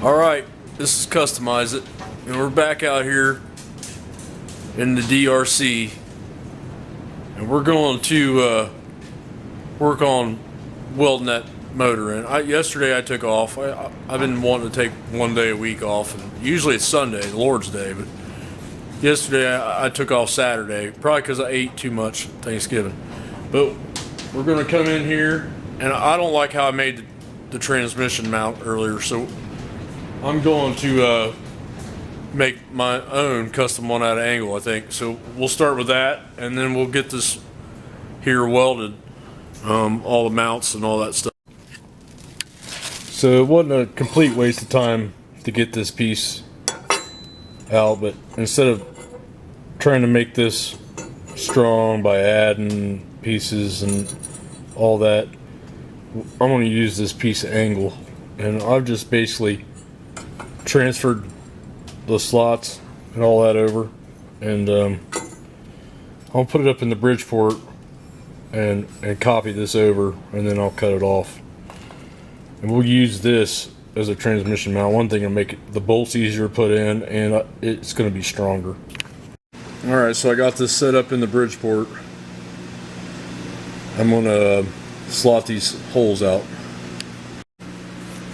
Alright, this is Customize It, and we're back out here in the DRC, and we're going to work on welding that motor in. Yesterday I took off. I've been wanting to take one day a week off, and usually it's Sunday, the Lord's Day, but yesterday I took off Saturday, probably because I ate too much Thanksgiving. But we're going to come in here, and I don't like how I made the transmission mount earlier, so I'm going to make my own custom one out of angle, I think. So we'll start with that, and then we'll get this here welded, all the mounts and all that stuff. So it wasn't a complete waste of time to get this piece out, but instead of trying to make this strong by adding pieces and all that, I'm going to use this piece of angle, and I've just basically transferred the slots and all that over, and I'll put it up in the Bridgeport and copy this over, and then I'll cut it off, and we'll use this as a transmission mount. One thing will make the bolts easier to put in, and it's going to be stronger. Alright, so I got this set up in the Bridgeport. I'm going to slot these holes out.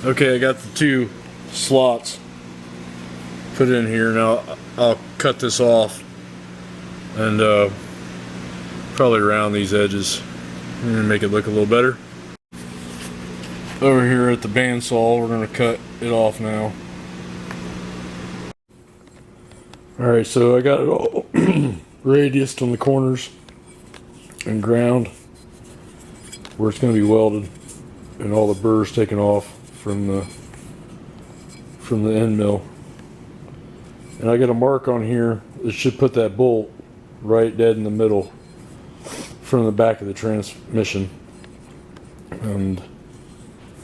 Okay, I got the two slots put in here. Now I'll cut this off and probably round these edges and make it look a little better. Over here at the bandsaw, we're going to cut it off now. Alright, so I got it all radiused on the corners and ground where it's going to be welded, and all the burrs taken off from the end mill. And I got a mark on here that should put that bolt right dead in the middle from the back of the transmission. And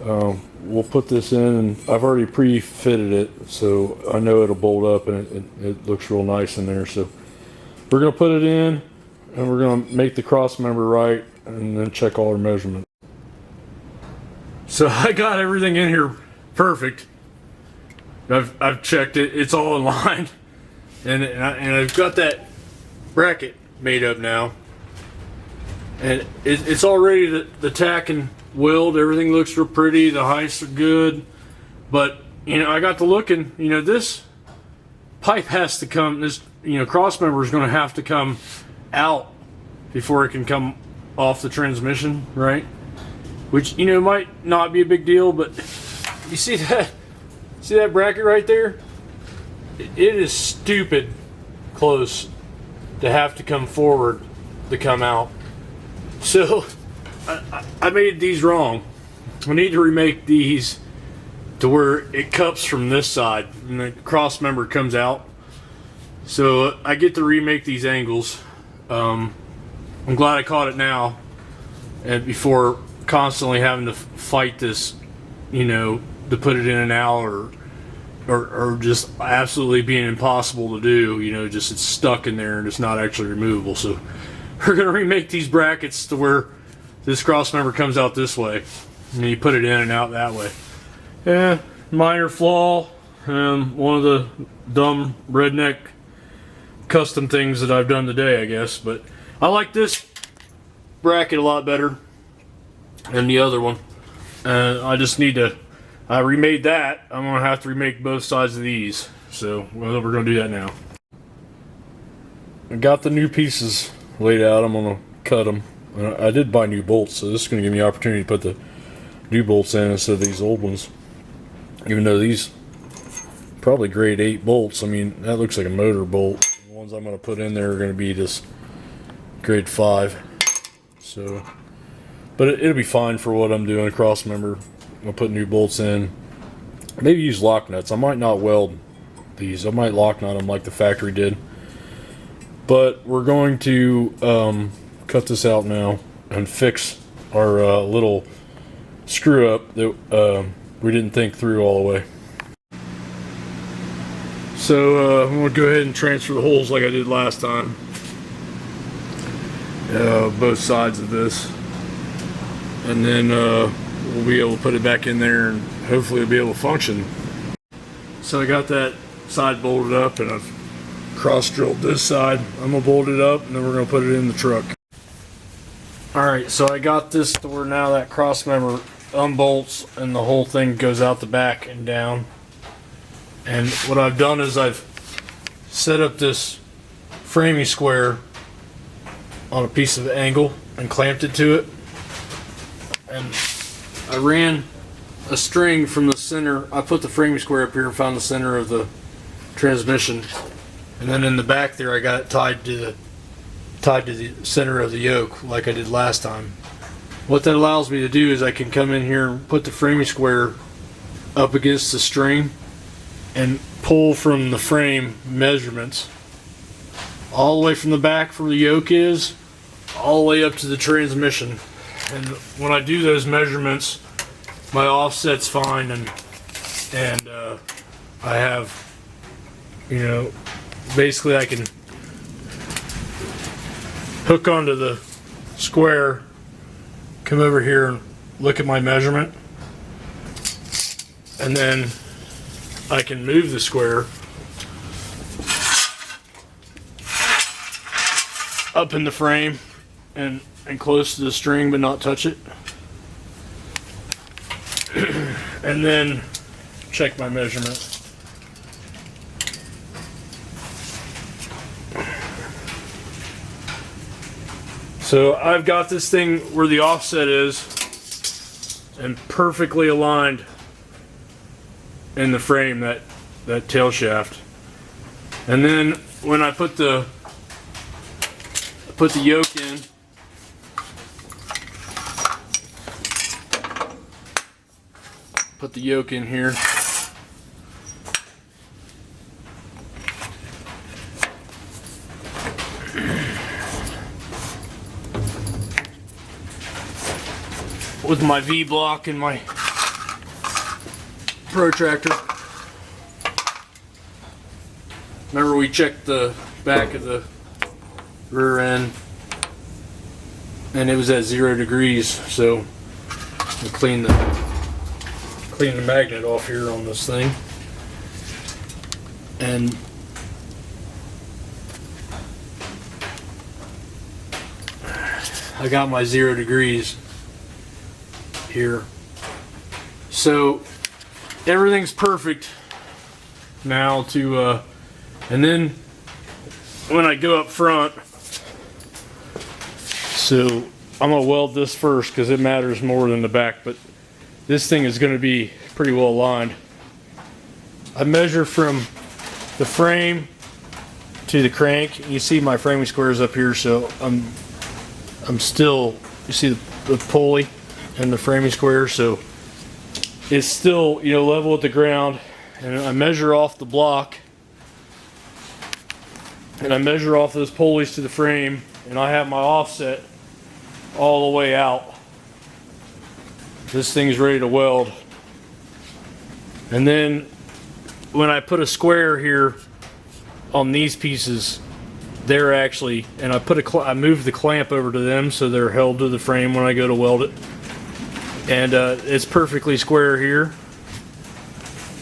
we'll put this in, and I've already pre-fitted it, so I know it'll bolt up, and it looks real nice in there. So we're going to put it in, and we're going to make the cross member right, and then check all our measurements. So I got everything in here perfect. I've checked it, it's all in line, and I've got that bracket made up now, and it's all ready to tack and weld. Everything looks real pretty, the heights are good, but I got to looking, this pipe has to come, this cross member is going to have to come out before it can come off the transmission, right? Which might not be a big deal, but you see that bracket right there? It is stupid close to have to come forward to come out. So I made these wrong. I need to remake these to where it cups from this side and the cross member comes out. So I get to remake these angles. I'm glad I caught it now, and before constantly having to fight this, to put it in and out, or just absolutely being impossible to do. Just it's stuck in there and it's not actually removable. So we're gonna remake these brackets to where this cross member comes out this way, and you put it in and out that way. Yeah, minor flaw, one of the dumb redneck custom things that I've done today, I guess. But I like this bracket a lot better than the other one. I just need to. I remade that. I'm gonna have to remake both sides of these. So we're gonna do that now. I got the new pieces laid out. I'm gonna cut them. I did buy new bolts, so this is gonna give me the opportunity to put the new bolts in instead of these old ones. Even though these probably grade 8 bolts. I mean, that looks like a motor bolt. The ones I'm gonna put in there are gonna be just grade 5. So, but it'll be fine for what I'm doing. Cross member. I'll put new bolts in. Maybe use lock nuts. I might not weld these. I might lock nut them like the factory did. But we're going to cut this out now and fix our little screw up that we didn't think through all the way. So I'm going to go ahead and transfer the holes like I did last time. Both sides of this. And then we'll be able to put it back in there, and hopefully it'll be able to function. So I got that side bolted up, and I've cross drilled this side. I'm gonna bolt it up, and then we're gonna put it in the truck. Alright, so I got this to where now that cross member unbolts and the whole thing goes out the back and down. And what I've done is I've set up this framing square on a piece of angle and clamped it to it. And I ran a string from the center. I put the framing square up here and found the center of the transmission. And then in the back there, I got it tied to the center of the yoke like I did last time. What that allows me to do is I can come in here and put the framing square up against the string and pull from the frame measurements all the way from the back where the yoke is all the way up to the transmission. And when I do those measurements, my offset's fine, and I have, you know, basically I can hook onto the square, come over here and look at my measurement, and then I can move the square up in the frame and close to the string but not touch it. And then check my measurement. So I've got this thing where the offset is and perfectly aligned in the frame, that tail shaft. And then when I put the yoke in, put the yoke in here. With my V-block and my protractor. Remember, we checked the back of the rear end and it was at 0 degrees, so we'll clean the magnet off here on this thing. And I got my 0 degrees here. So everything's perfect now to and then when I go up front, so I'm gonna weld this first because it matters more than the back, but this thing is going to be pretty well aligned. I measure from the frame to the crank. You see my framing squares up here, so I'm still, you see the pulley and the framing square, so it's still, you know, level with the ground. And I measure off the block, and I measure off those pulleys to the frame, and I have my offset all the way out. This thing's ready to weld. And then when I put a square here on these pieces, they're actually, and I moved the clamp over to them so they're held to the frame when I go to weld it. And it's perfectly square here.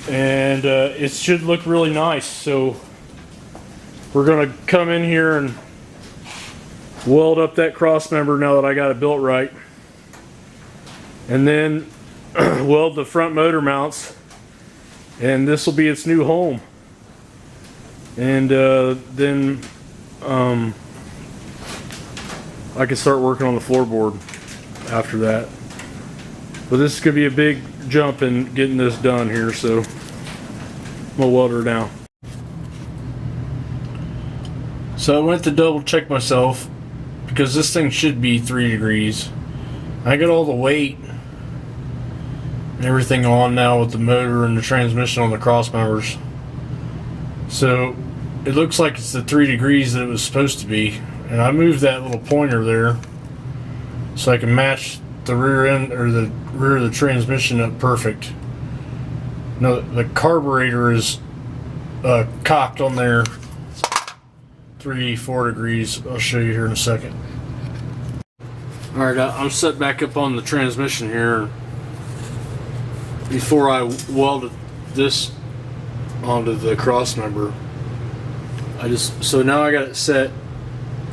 And it should look really nice. So we're gonna come in here and weld up that cross member now that I got it built right. And then weld the front motor mounts, and this will be its new home. And then I can start working on the floorboard after that. But this is going to be a big jump in getting this done here, so I'm gonna weld her down. So I went to double check myself because this thing should be 3 degrees. I got all the weight and everything on now with the motor and the transmission on the cross members. So it looks like it's the 3 degrees that it was supposed to be. And I moved that little pointer there so I can match the rear end or the rear of the transmission up perfect. Now the carburetor is cocked on there 3-4 degrees. I'll show you here in a second. Alright, I'm set back up on the transmission here. Before I welded this onto the cross member. So now I got it set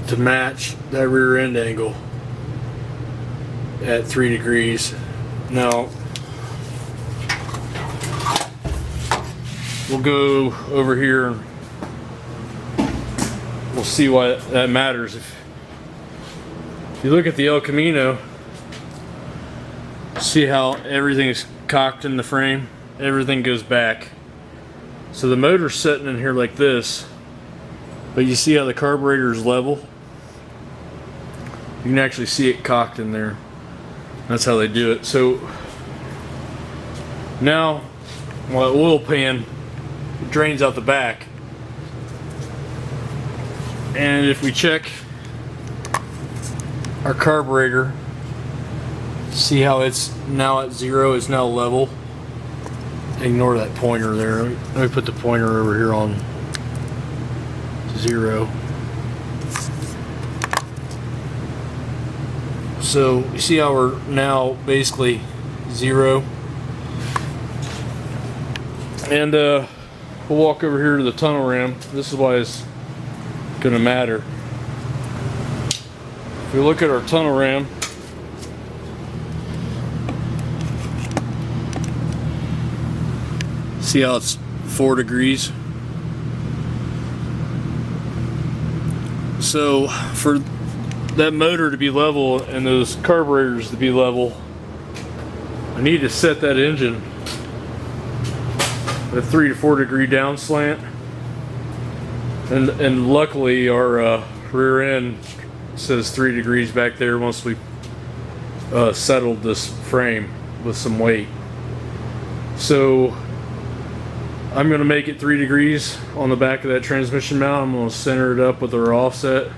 to match that rear end angle at 3 degrees. Now we'll go over here and we'll see why that matters. If you look at the El Camino, see how everything is cocked in the frame? Everything goes back. So the motor's sitting in here like this, but you see how the carburetor is level? You can actually see it cocked in there. That's how they do it. So now, while the oil pan drains out the back, and if we check our carburetor, see how it's now at 0, it's now level. Ignore that pointer there. Let me put the pointer over here on 0. So you see how we're now basically 0. And we'll walk over here to the tunnel ram. This is why it's gonna matter. If we look at our tunnel ram, see how it's 4 degrees. So for that motor to be level and those carburetors to be level, I need to set that engine at a 3 to 4 degree down slant. And luckily our rear end says 3 degrees back there once we settled this frame with some weight. So I'm going to make it 3 degrees on the back of that transmission mount. I'm going to center it up with our offset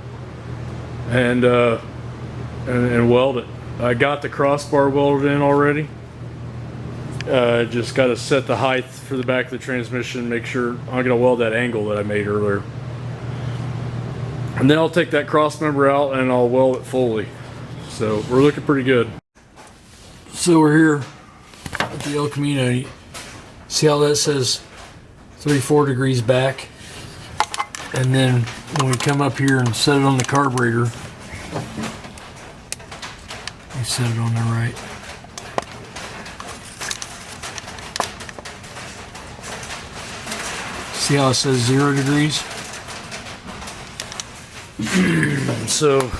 and weld it. I got the crossbar welded in already. Just got to set the height for the back of the transmission, make sure I'm going to weld that angle that I made earlier. And then I'll take that cross member out and I'll weld it fully. So we're looking pretty good. So we're here at the El Camino. See how that says 3-4 degrees back? And then when we come up here and set it on the carburetor, we set it on there right. See how it says 0 degrees? So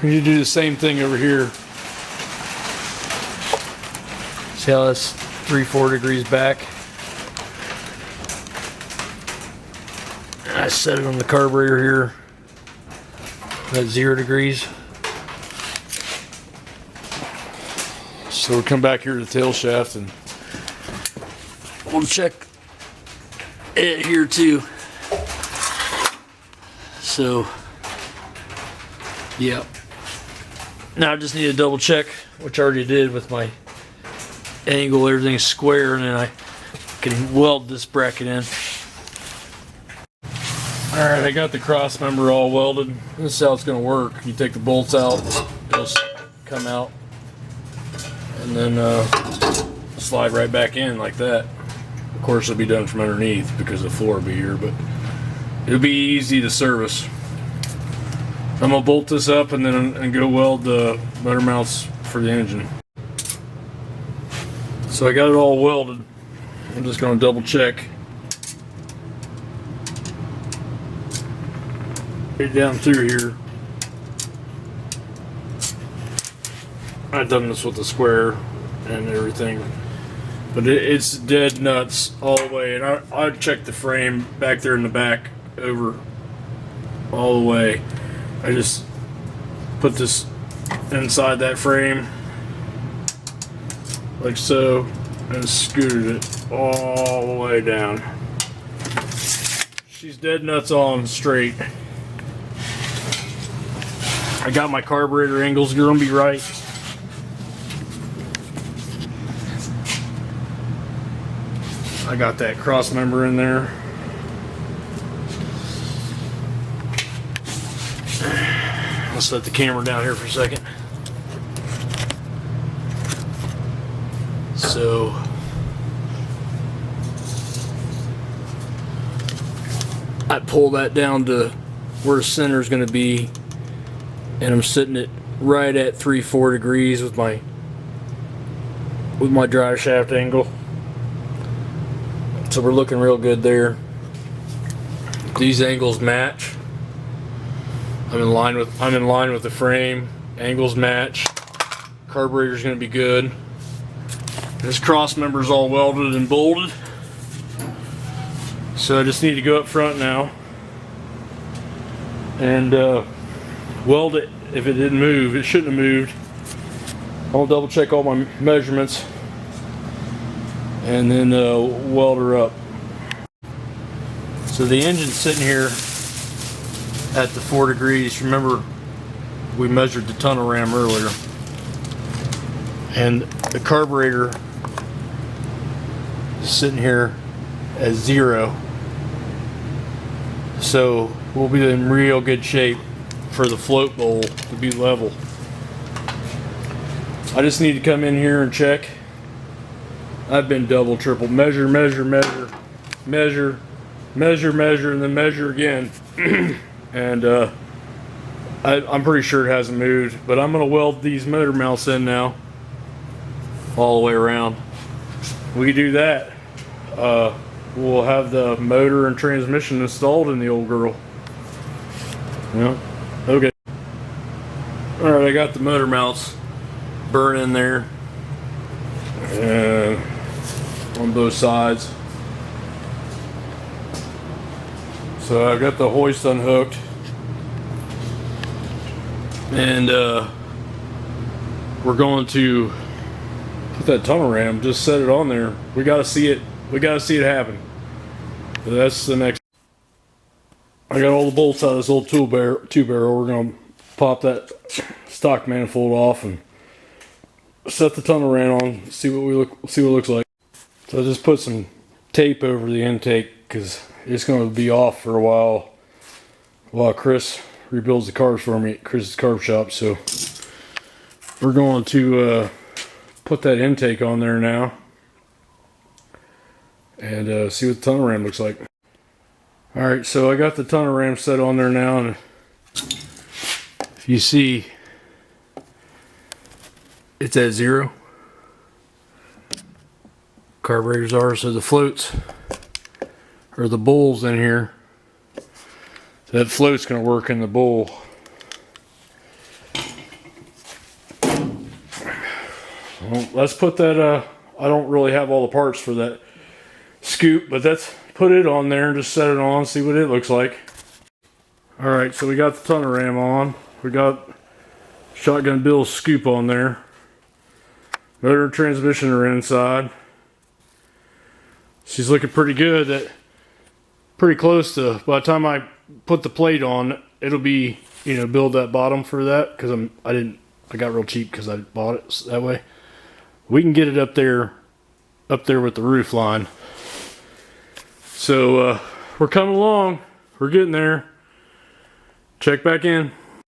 we need to do the same thing over here. See how that's 3-4 degrees back? I set it on the carburetor here at 0 degrees. So we'll come back here to the tail shaft and we'll check it here too. So yeah. Now I just need to double check, which I already did with my angle. Everything's square, and then I can weld this bracket in. Alright, I got the cross member all welded. This is how it's going to work. You take the bolts out, it'll come out, and then slide right back in like that. Of course, it'll be done from underneath because the floor will be here, but it'll be easy to service. I'm going to bolt this up and then go weld the motor mounts for the engine. So I got it all welded. I'm just going to double check. Get down through here. I've done this with the square and everything, but it's dead nuts all the way. And I checked the frame back there in the back over all the way. I just put this inside that frame like so and scooted it all the way down. She's dead nuts on straight. I got my carburetor angles gonna be right. I got that cross member in there. I'll set the camera down here for a second. So I pull that down to where the center is going to be, and I'm sitting it right at 3-4 degrees with my drive shaft angle. So we're looking real good there. These angles match. I'm in line with the frame. Angles match. Carburetor's going to be good. This cross member is all welded and bolted. So I just need to go up front now and weld it. If it didn't move, it shouldn't have moved. I'll double check all my measurements and then weld her up. So the engine's sitting here at the 4 degrees. Remember, we measured the tunnel ram earlier, and the carburetor is sitting here at 0. So we'll be in real good shape for the float bowl to be level. I just need to come in here and check. I've been double, triple, measure, measure, measure, measure, measure, measure, and then measure again. And I'm pretty sure it hasn't moved, but I'm gonna weld these motor mounts in now all the way around. We do that, we'll have the motor and transmission installed in the old girl. Yeah, okay. Alright, I got the motor mounts burning there on both sides. So I've got the hoist unhooked, and we're going to put that tunnel ram, just set it on there. We gotta see it. We gotta see it happen. So that's the next. I got all the bolts out of this old two barrel. We're gonna pop that stock manifold off and set the tunnel ram on. See what it looks like. So I just put some tape over the intake because it's going to be off for a while Chris rebuilds the cars for me at Chris's carb shop. So we're going to put that intake on there now and see what the tunnel ram looks like. Alright, so I got the tunnel ram set on there now, and if you see, it's at 0. Carburetors are, so the floats or the bowls in here. So that float's going to work in the bowl. Well, let's put that. I don't really have all the parts for that scoop, but let's put it on there and just set it on, see what it looks like. All right, so we got the tunnel ram on. We got Shotgun Bill's scoop on there. Motor and transmission are inside. She's looking pretty good. That pretty close to, by the time I put the plate on, it'll be, build that bottom for that, because I got real cheap because I bought it that way. We can get it up there with the roof line. So we're coming along. We're getting there. Check back in.